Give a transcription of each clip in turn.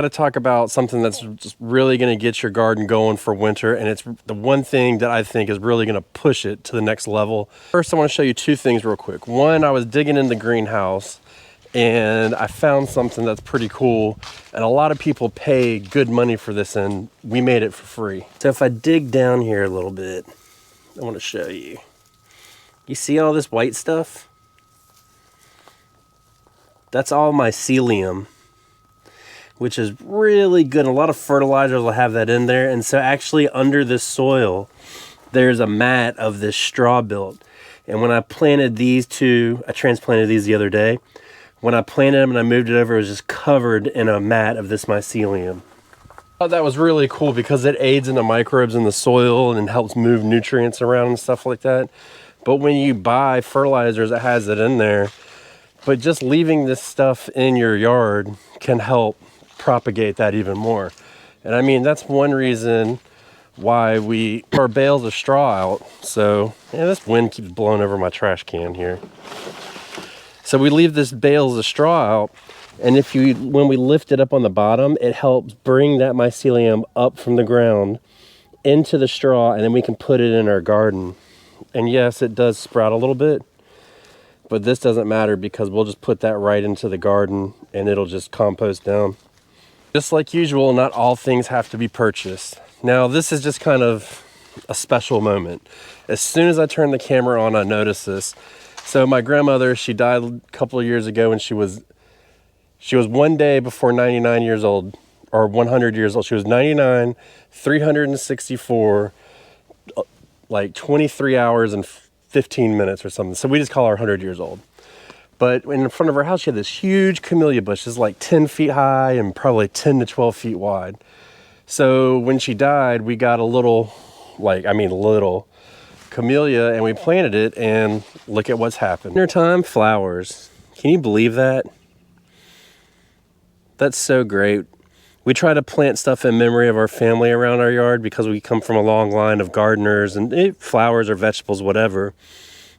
To talk about something that's just really going to get your garden going for winter, and it's the one thing that I think is really going to push it to the next level. First, I want to show you two things real quick. One, I was digging in the greenhouse and I found something that's pretty cool, and a lot of people pay good money for this, and we made it for free. So if I dig down here a little bit, I want to show you. You see all this white stuff? That's all mycelium, which is really good. A lot of fertilizers will have that in there. And so actually under this soil, there's a mat of this straw built. And when I planted these two, I transplanted these the other day. When I planted them and I moved it over, it was just covered in a mat of this mycelium. I thought that was really cool because it aids in the microbes in the soil and helps move nutrients around and stuff like that. But when you buy fertilizers, it has it in there. But just leaving this stuff in your yard can help propagate that even more. And I mean, that's one reason why we our bales of straw out. So yeah, this wind keeps blowing over my trash can here. So we leave this bales of straw out, and when we lift it up on the bottom, it helps bring that mycelium up from the ground into the straw, and then we can put it in our garden. And yes, it does sprout a little bit, but this doesn't matter because we'll just put that right into the garden and it'll just compost down. Just like usual, not all things have to be purchased. Now, this is just kind of a special moment. As soon as I turned the camera on, I noticed this. So my grandmother, she died a couple of years ago, and she was one day before 99 years old, or 100 years old. She was 99, 364, like 23 hours and 15 minutes or something. So we just call her 100 years old. But in front of her house, she had this huge camellia bush. It's like 10 feet high and probably 10 to 12 feet wide. So when she died, we got a little camellia, and we planted it, and look at what's happened. Wintertime flowers. Can you believe that? That's so great. We try to plant stuff in memory of our family around our yard because we come from a long line of gardeners and flowers or vegetables, whatever.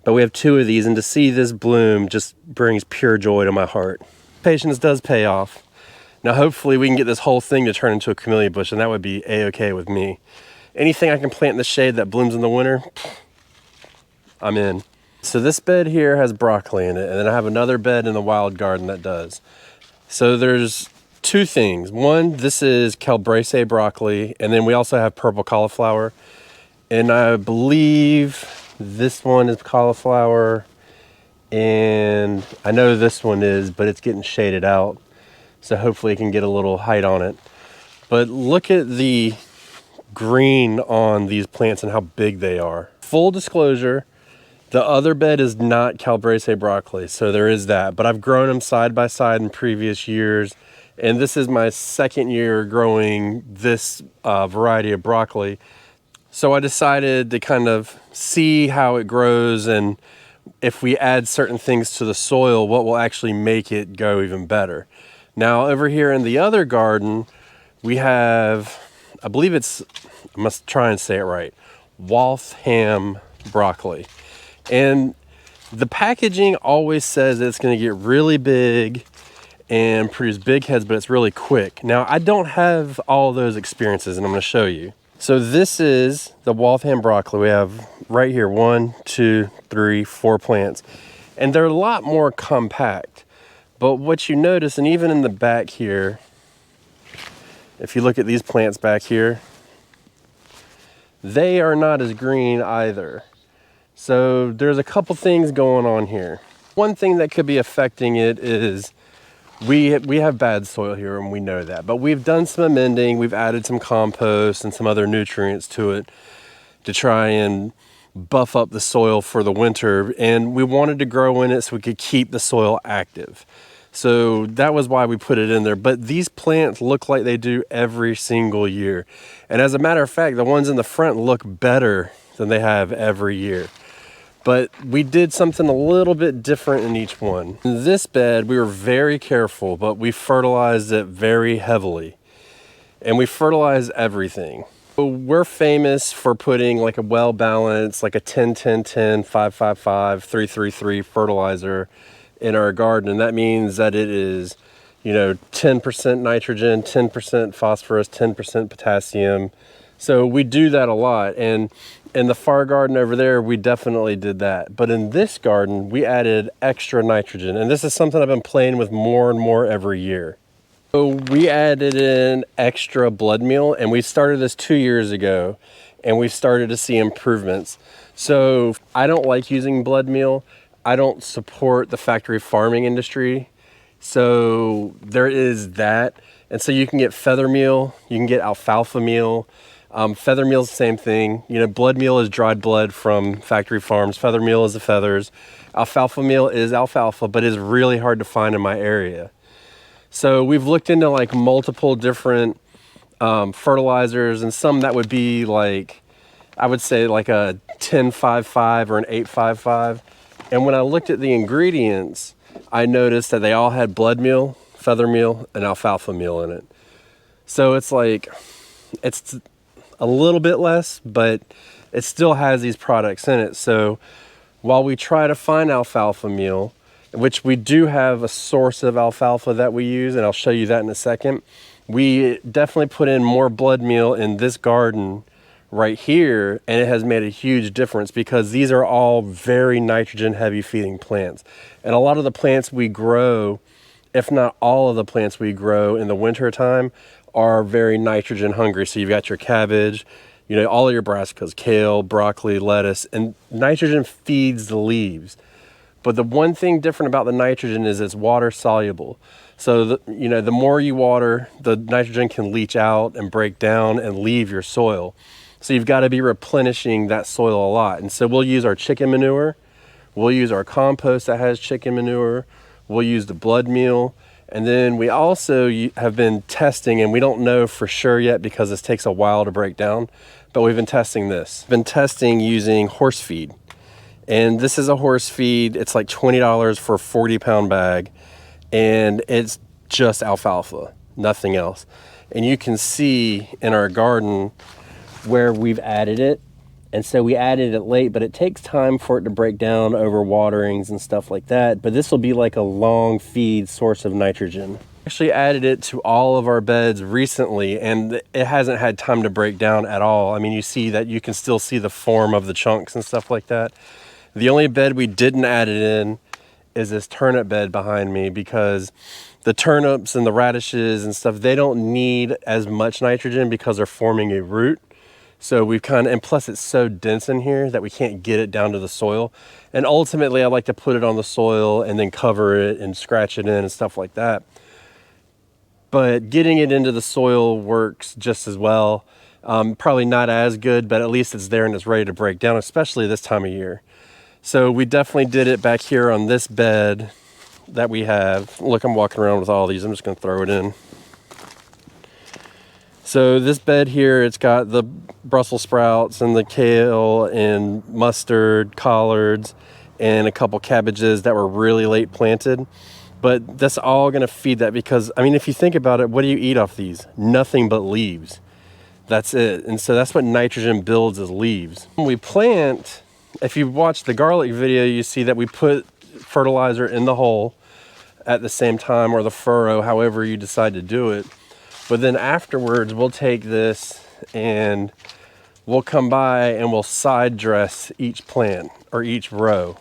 But we have two of these, and to see this bloom just brings pure joy to my heart. Patience does pay off. Now, hopefully we can get this whole thing to turn into a camellia bush, and that would be a-okay with me. Anything I can plant in the shade that blooms in the winter, I'm in. So this bed here has broccoli in it, and then I have another bed in the wild garden that does. So there's two things. One, this is calabrese broccoli, and then we also have purple cauliflower. And I believe this one is cauliflower, and I know this one is, but it's getting shaded out. So hopefully it can get a little height on it. But look at the green on these plants and how big they are. Full disclosure, the other bed is not calabrese broccoli, so there is that. But I've grown them side by side in previous years, and this is my second year growing this variety of broccoli. So I decided to kind of see how it grows, and if we add certain things to the soil, what will actually make it go even better. Now, over here in the other garden, we have, I believe it's, I must try and say it right, Waltham broccoli. And the packaging always says that it's going to get really big and produce big heads, but it's really quick. Now, I don't have all those experiences, and I'm going to show you. So this is the Waltham broccoli. We have right here 1, 2, 3, 4 plants, and they're a lot more compact. But what you notice, and even in the back here, if you look at these plants back here, they are not as green either. So there's a couple things going on here. One thing that could be affecting it is we have bad soil here, and we know that. But we've done some amending. We've added some compost and some other nutrients to it to try and buff up the soil for the winter. And we wanted to grow in it so we could keep the soil active. So that was why we put it in there. But these plants look like they do every single year. And as a matter of fact, the ones in the front look better than they have every year. But we did something a little bit different in each one. In this bed, we were very careful, but we fertilized it very heavily. And we fertilize everything. So we're famous for putting like a well-balanced, like a 10-10-10, 5-5-5, 3-3-3 fertilizer in our garden. And that means that it is you know, 10% nitrogen, 10% phosphorus, 10% potassium. So we do that a lot. And in the far garden over there, we definitely did that. But in this garden, we added extra nitrogen. And this is something I've been playing with more and more every year. So we added in extra blood meal, and we started this 2 years ago, and we started to see improvements. So I don't like using blood meal. I don't support the factory farming industry. So there is that. And so you can get feather meal, you can get alfalfa meal. Feather meal is the same thing. You know, blood meal is dried blood from factory farms. Feather meal is the feathers. Alfalfa meal is alfalfa, but is really hard to find in my area. So we've looked into like multiple different fertilizers, and some that would be like, I would say like a 10-5-5 or an 8-5-5. And when I looked at the ingredients, I noticed that they all had blood meal, feather meal, and alfalfa meal in it. So it's like, it's a little bit less, but it still has these products in it. So while we try to find alfalfa meal, which we do have a source of alfalfa that we use, and I'll show you that in a second, we definitely put in more blood meal in this garden right here, and it has made a huge difference because these are all very nitrogen heavy feeding plants. And a lot of the plants we grow, if not all of the plants we grow in the winter time, are very nitrogen hungry. So you've got your cabbage, you know, all of your brassicas, kale, broccoli, lettuce, and nitrogen feeds the leaves. But the one thing different about the nitrogen is it's water soluble. So, the more you water, the nitrogen can leach out and break down and leave your soil. So you've got to be replenishing that soil a lot. And so we'll use our chicken manure. We'll use our compost that has chicken manure. We'll use the blood meal. And then we also have been testing, and we don't know for sure yet because this takes a while to break down, but we've been testing this. Been testing using horse feed. And this is a horse feed. It's like $20 for a 40-pound bag. And it's just alfalfa, nothing else. And you can see in our garden where we've added it. And so we added it late, but it takes time for it to break down over waterings and stuff like that. But this will be like a long feed source of nitrogen. Actually added it to all of our beds recently, and it hasn't had time to break down at all. I mean, you see that you can still see the form of the chunks and stuff like that. The only bed we didn't add it in is this turnip bed behind me, because the turnips and the radishes and stuff, they don't need as much nitrogen because they're forming a root. So we've and plus it's so dense in here that we can't get it down to the soil. And ultimately I like to put it on the soil and then cover it and scratch it in and stuff like that. But getting it into the soil works just as well. Probably not as good, but at least it's there and it's ready to break down, especially this time of year. So we definitely did it back here on this bed that we have. Look, I'm walking around with all these. I'm just going to throw it in. So this bed here, it's got the Brussels sprouts and the kale and mustard, collards, and a couple cabbages that were really late planted. But that's all going to feed that because, I mean, if you think about it, what do you eat off these? Nothing but leaves. That's it. And so that's what nitrogen builds, is leaves. When we plant, if you watch the garlic video, you see that we put fertilizer in the hole at the same time, or the furrow, however you decide to do it. But then afterwards, we'll take this and we'll come by and we'll side dress each plant or each row.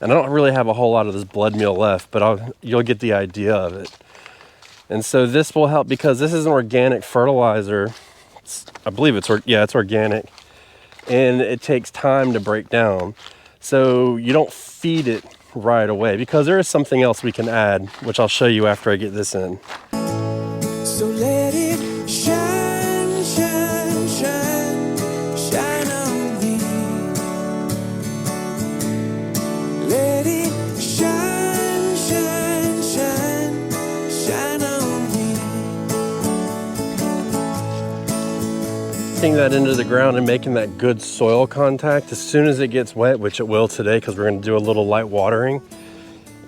And I don't really have a whole lot of this blood meal left, but you'll get the idea of it. And so this will help because this is an organic fertilizer. I believe it's organic. And it takes time to break down. So you don't feed it right away, because there is something else we can add, which I'll show you after I get this in. So let it shine, shine, shine, shine on me. Let it shine, shine, shine, shine on me. Putting that into the ground and making that good soil contact, as soon as it gets wet, which it will today because we're going to do a little light watering,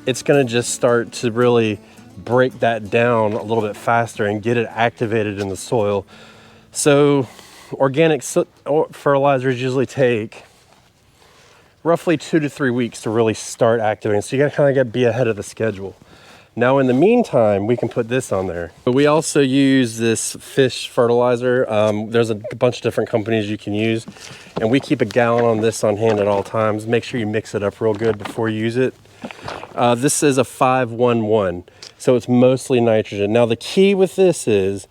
it's going to just start to really break that down a little bit faster and get it activated in the soil. So organic fertilizers usually take roughly 2 to 3 weeks to really start activating. So you got to be ahead of the schedule. Now in the meantime, we can put this on there. But we also use this fish fertilizer. There's a bunch of different companies you can use. And we keep a gallon on this on hand at all times. Make sure you mix it up real good before you use it. This is a 511, so it's mostly nitrogen. Now the key with this is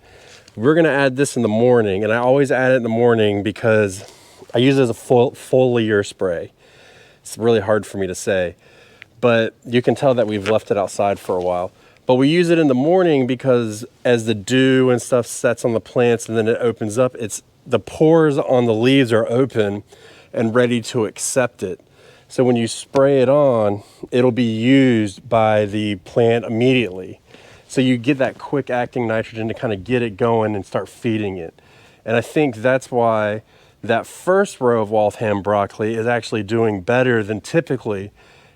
we're gonna add this in the morning, and I always add it in the morning because I use it as a foliar spray. It's really hard for me to say, but you can tell that we've left it outside for a while. But we use it in the morning because as the dew and stuff sets on the plants and then it opens up, the pores on the leaves are open and ready to accept it. So when you spray it on, it'll be used by the plant immediately. So you get that quick acting nitrogen to kind of get it going and start feeding it. And I think that's why that first row of Waltham broccoli is actually doing better than typically,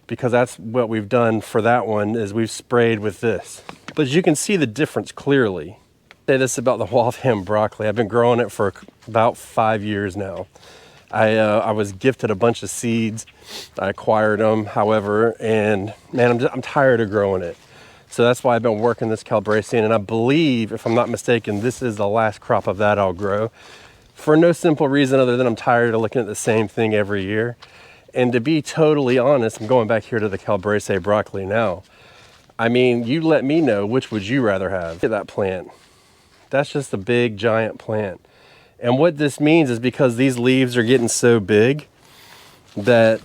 because that's what we've done for that one is we've sprayed with this. But you can see the difference clearly. Say this about the Waltham broccoli. I've been growing it for about 5 years now. I was gifted a bunch of seeds. I acquired them, however, and man, I'm tired of growing it. So that's why I've been working this Calabresian, and I believe, if I'm not mistaken, this is the last crop of that I'll grow. For no simple reason other than I'm tired of looking at the same thing every year. And to be totally honest, I'm going back here to the Calabrese broccoli now. I mean, you let me know, which would you rather have? Look at that plant. That's just a big, giant plant. And what this means is because these leaves are getting so big that,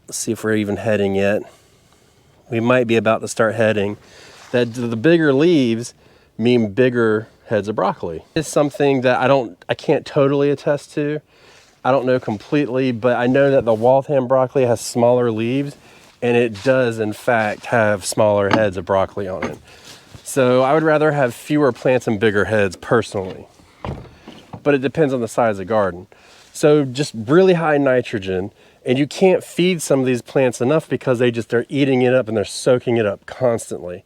let's see if we're even heading yet. We might be about to start heading. That the bigger leaves mean bigger heads of broccoli. It's something that I can't totally attest to. I don't know completely, but I know that the Waltham broccoli has smaller leaves, and it does in fact have smaller heads of broccoli on it. So I would rather have fewer plants and bigger heads personally. But it depends on the size of the garden. So just really high nitrogen, and you can't feed some of these plants enough because they're eating it up and they're soaking it up constantly.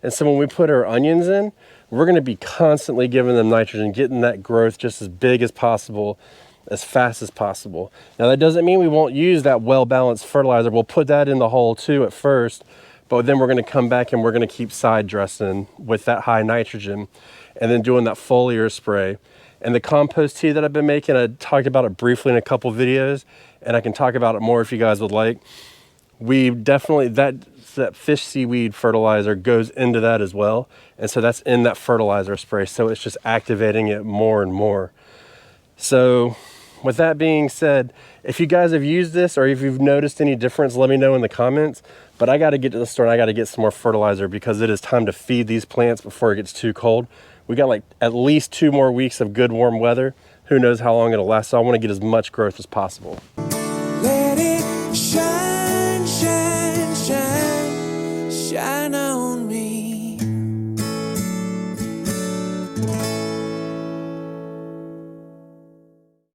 And so when we put our onions in, we're gonna be constantly giving them nitrogen, getting that growth just as big as possible, as fast as possible. Now that doesn't mean we won't use that well-balanced fertilizer. We'll put that in the hole too at first, but then we're gonna come back and we're gonna keep side dressing with that high nitrogen and then doing that foliar spray. And the compost tea that I've been making, I talked about it briefly in a couple videos, and I can talk about it more if you guys would like. We definitely, that fish seaweed fertilizer goes into that as well. And so that's in that fertilizer spray. So it's just activating it more and more. So with that being said, if you guys have used this or if you've noticed any difference, let me know in the comments. But I got to get to the store and I got to get some more fertilizer because it is time to feed these plants before it gets too cold. We got like at least 2 more weeks of good warm weather. Who knows how long it'll last, so I want to get as much growth as possible. Let it shine.